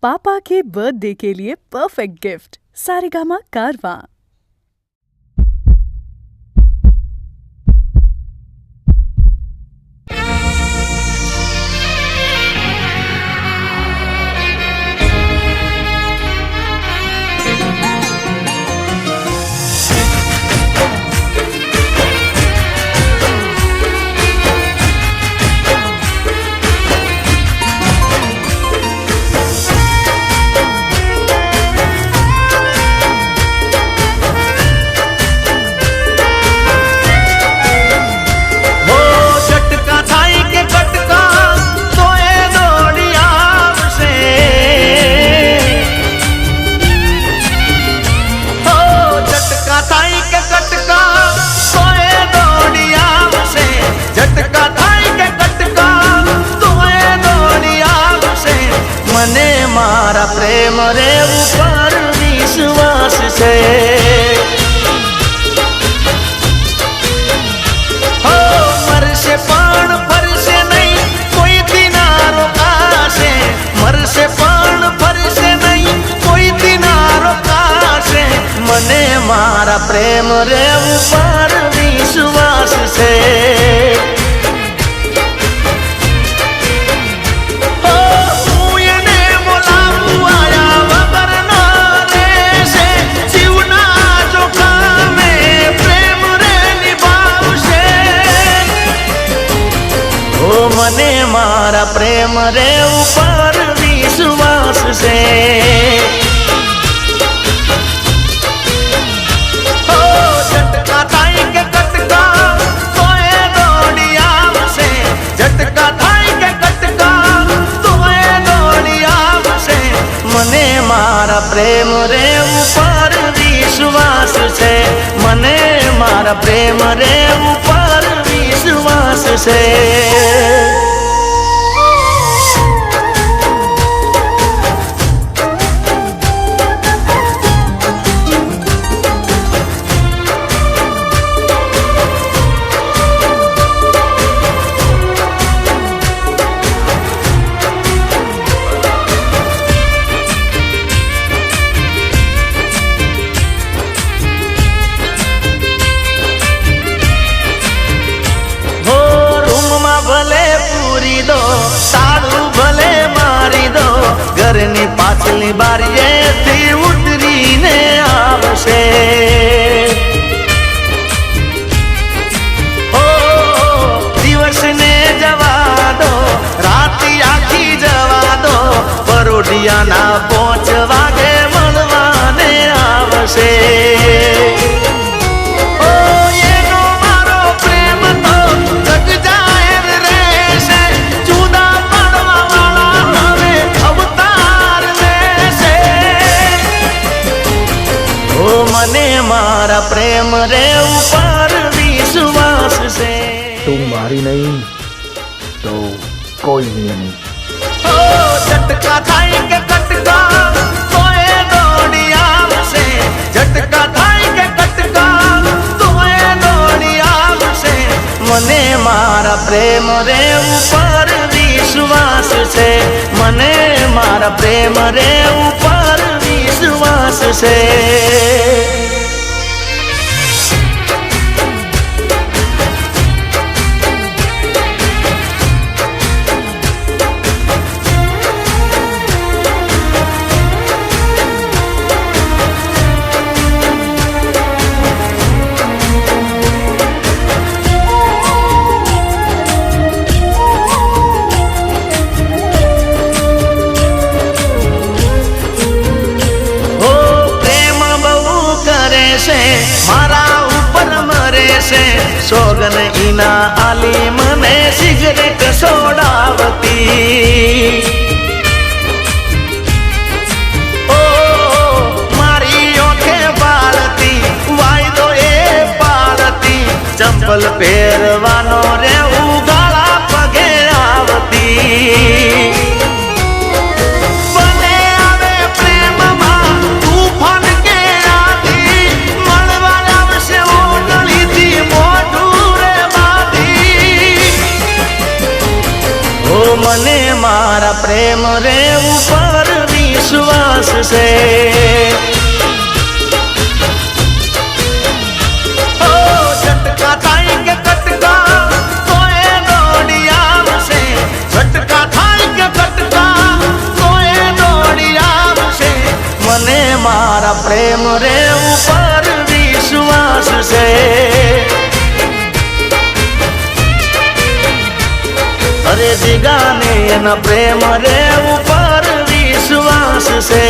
पापा के बर्थडे के लिए परफेक्ट गिफ्ट सारेगामा कारवां। मारा प्रेम रे ऊपर विश्वास से हो मरसे पण फरसे नहीं कोई दिनारो कासे मरसे पण फरसे नहीं कोई दिनारो कासे मने मारा प्रेम रे ऊपर विश्वास से मने मारा प्रेम रे ऊपर विश्वास से हो झटका थाई के कटका तोए दौड़ी आवसे झटका थाई के कटका तोए दौड़ी आवसे मने मारा प्रेम रे ऊपर विश्वास से मने मारा प्रेम रे ऊपर विश्वास से घरनी पाछली बारीए थी उतरी ने आवशे ओ दिवस ने जवा दो राती आखी जवा दो परोडिया ना पहुंच वागे मलवाने आवशे मने मारा प्रेम रे ऊपर विश्वास से तुम मारी नहीं तो कोई नहीं ओ झटका थाई के कटका तोए दौड़ी आवसे झटका थाई के कटका तोए दौड़ी आवसे मने मारा प्रेम रे ऊपर विश्वास से मने मारा प्रेम रे ऊपर विश्वास से मारा ऊपर मरे से सोगन इना आली मने सिगरेट सोडावती ओ मारी ओखे बालती वायदो ए पालती चंपल पेरवानो रे उगाला पगे आवती मने मारा प्रेम रे ऊपर છે. ઝટકા થાય કે કટકા તો એ દોડી આવશે. ઝટકા થાય કે કટકા તો એ દોડી આવશે. મને મારા પ્રેમ રે ઉપર વિશ્વાસ છે. અરે જીગાને એના પ્રેમ રે ઉપર વિશ્વાસ છે.